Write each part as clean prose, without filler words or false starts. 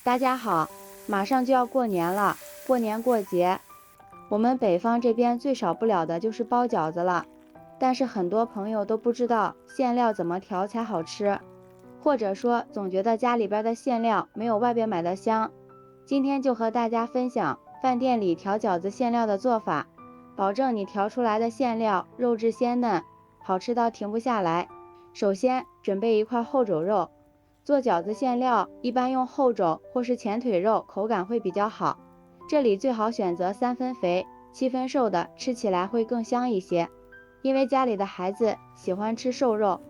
大家好，马上就要过年了，过年过节，我们北方这边最少不了的就是包饺子了。但是很多朋友都不知道馅料怎么调才好吃，或者说总觉得家里边的馅料没有外边买的香。今天就和大家分享饭店里调饺子馅料的做法，保证你调出来的馅料肉质鲜嫩，好吃到停不下来。首先准备一块后肘肉，做饺子馅料一般用后肘或是前腿肉，口感会比较好。这里最好选择3分肥7分瘦的，吃起来会更香一些。因为家里的孩子喜欢吃瘦肉，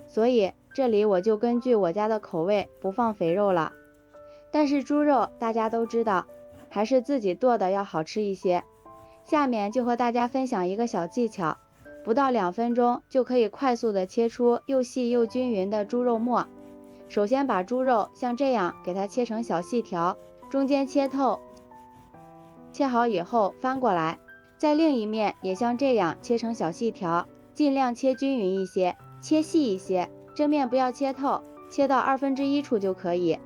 所以这里我就根据我家的口味不放肥肉了。但是猪肉大家都知道，还是自己剁的要好吃一些。下面就和大家分享一个小技巧，不到2分钟就可以快速的切出又细又均匀的猪肉末。首先把猪肉像这样给它切成小细条，中间切透，切好以后翻过来，在另一面也像这样切成小细条，尽量切均匀一些，切细一些，正面不要切透，切到1/2处就可以。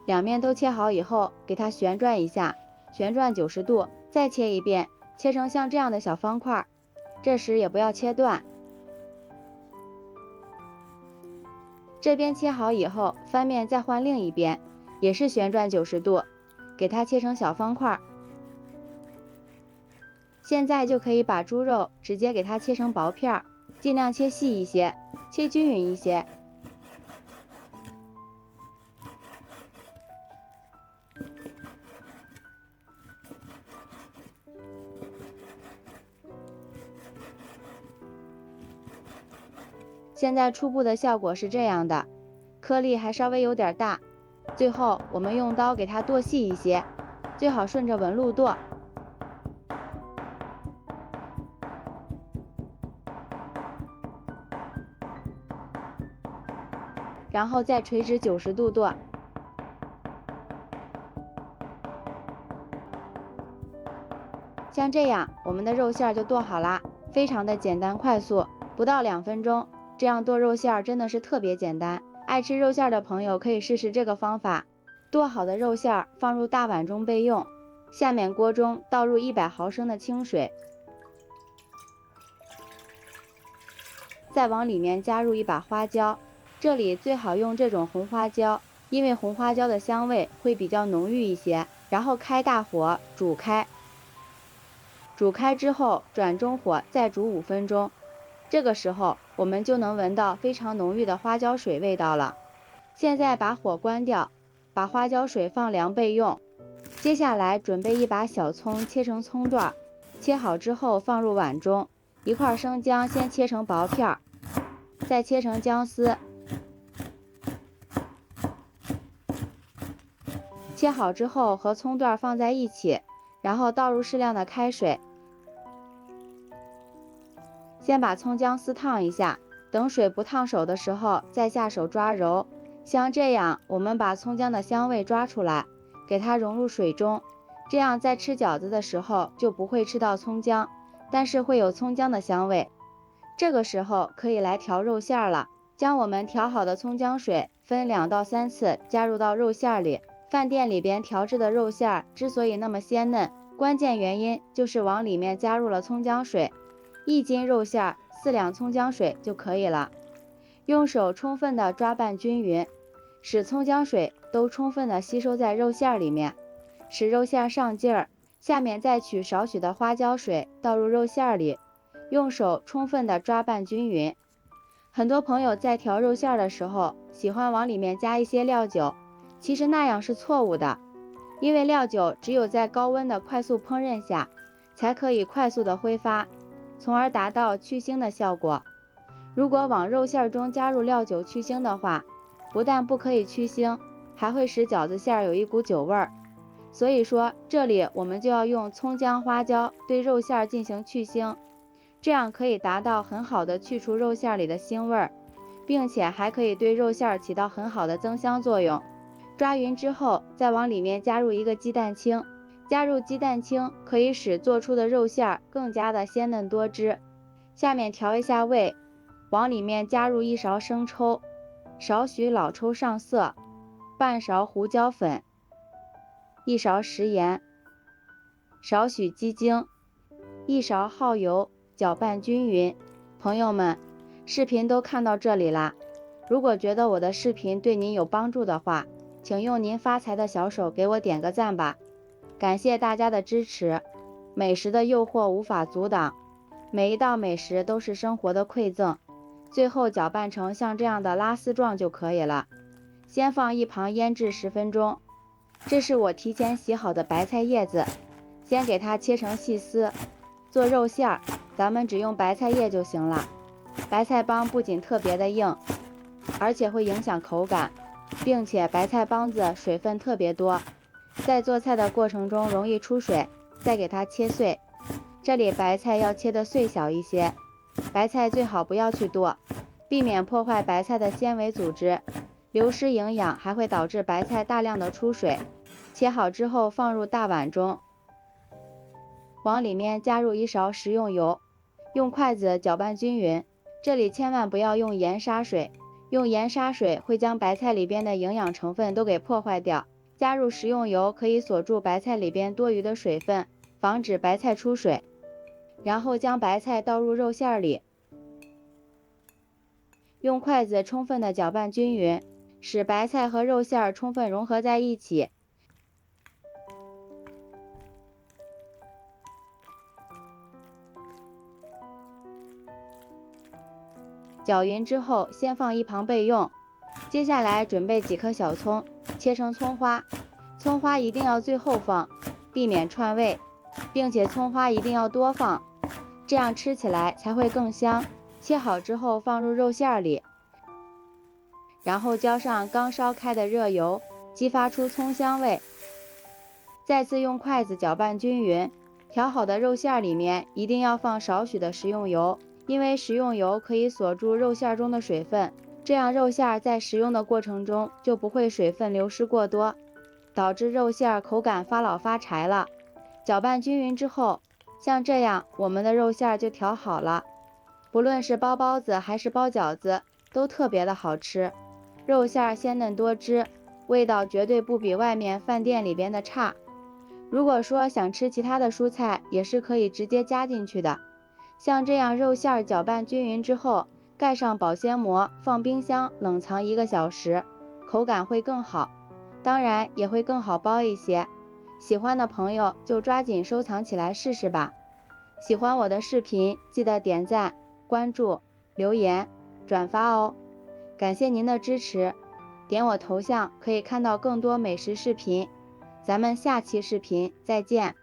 两面都切好以后，给它旋转一下，旋转90度，再切一遍，切成像这样的小方块，这时也不要切断。这边切好以后，翻面再换另一边，也是旋转90度，给它切成小方块。现在就可以把猪肉直接给它切成薄片，尽量切细一些，切均匀一些。现在初步的效果是这样的，颗粒还稍微有点大。最后我们用刀给它剁细一些，最好顺着纹路剁。然后再垂直90度剁。像这样，我们的肉馅就剁好啦，非常的简单快速，不到2分钟。这样剁肉馅真的是特别简单，爱吃肉馅的朋友可以试试这个方法。剁好的肉馅放入大碗中备用。下面锅中倒入100毫升的清水，再往里面加入一把花椒，这里最好用这种红花椒，因为红花椒的香味会比较浓郁一些。然后开大火煮开，煮开之后转中火再煮5分钟，这个时候我们就能闻到非常浓郁的花椒水味道了。现在把火关掉，把花椒水放凉备用。接下来准备一把小葱，切成葱段，切好之后放入碗中。一块生姜先切成薄片，再切成姜丝。切好之后和葱段放在一起，然后倒入适量的开水。先把葱姜丝烫一下，等水不烫手的时候再下手抓揉。像这样，我们把葱姜的香味抓出来，给它融入水中，这样在吃饺子的时候就不会吃到葱姜，但是会有葱姜的香味。这个时候可以来调肉馅了，将我们调好的葱姜水分2到3次加入到肉馅里。饭店里边调制的肉馅之所以那么鲜嫩，关键原因就是往里面加入了葱姜水。1斤肉馅4两葱姜水就可以了。用手充分的抓拌均匀，使葱姜水都充分的吸收在肉馅里面，使肉馅上劲儿。下面再取少许的花椒水倒入肉馅里，用手充分的抓拌均匀。很多朋友在调肉馅的时候喜欢往里面加一些料酒，其实那样是错误的，因为料酒只有在高温的快速烹饪下才可以快速的挥发，从而达到去腥的效果。如果往肉馅中加入料酒去腥的话，不但不可以去腥，还会使饺子馅有一股酒味儿。所以说这里我们就要用葱姜花椒对肉馅进行去腥，这样可以达到很好的去除肉馅里的腥味儿，并且还可以对肉馅起到很好的增香作用。抓匀之后再往里面加入一个鸡蛋清，加入鸡蛋清可以使做出的肉馅更加的鲜嫩多汁。下面调一下味，往里面加入1勺生抽，少许老抽上色，半勺胡椒粉，1勺食盐，少许鸡精，1勺耗油，搅拌均匀。朋友们，视频都看到这里啦，如果觉得我的视频对您有帮助的话，请用您发财的小手给我点个赞吧，感谢大家的支持。美食的诱惑无法阻挡，每一道美食都是生活的馈赠。最后搅拌成像这样的拉丝状就可以了，先放一旁腌制10分钟。这是我提前洗好的白菜叶子，先给它切成细丝。做肉馅儿，咱们只用白菜叶就行了。白菜帮不仅特别的硬，而且会影响口感，并且白菜帮子水分特别多，在做菜的过程中容易出水。再给它切碎，这里白菜要切得碎小一些，白菜最好不要去剁，避免破坏白菜的纤维组织，流失营养还会导致白菜大量的出水。切好之后放入大碗中，往里面加入1勺食用油，用筷子搅拌均匀。这里千万不要用盐杀水，用盐杀水会将白菜里边的营养成分都给破坏掉。加入食用油可以锁住白菜里边多余的水分，防止白菜出水。然后将白菜倒入肉馅里，用筷子充分的搅拌均匀，使白菜和肉馅充分融合在一起。搅匀之后先放一旁备用。接下来准备几颗小葱，切成葱花，葱花一定要最后放，避免串味，并且葱花一定要多放，这样吃起来才会更香。切好之后放入肉馅里，然后浇上刚烧开的热油，激发出葱香味。再次用筷子搅拌均匀，调好的肉馅里面一定要放少许的食用油，因为食用油可以锁住肉馅中的水分，这样肉馅在食用的过程中就不会水分流失过多，导致肉馅口感发老发柴了。搅拌均匀之后，像这样我们的肉馅就调好了。不论是包包子还是包饺子，都特别的好吃。肉馅鲜嫩多汁，味道绝对不比外面饭店里边的差。如果说想吃其他的蔬菜，也是可以直接加进去的。像这样肉馅搅拌均匀之后，盖上保鲜膜，放冰箱冷藏1个小时，口感会更好，当然也会更好包一些。喜欢的朋友就抓紧收藏起来试试吧。喜欢我的视频，记得点赞、关注、留言、转发哦。感谢您的支持，点我头像可以看到更多美食视频。咱们下期视频再见。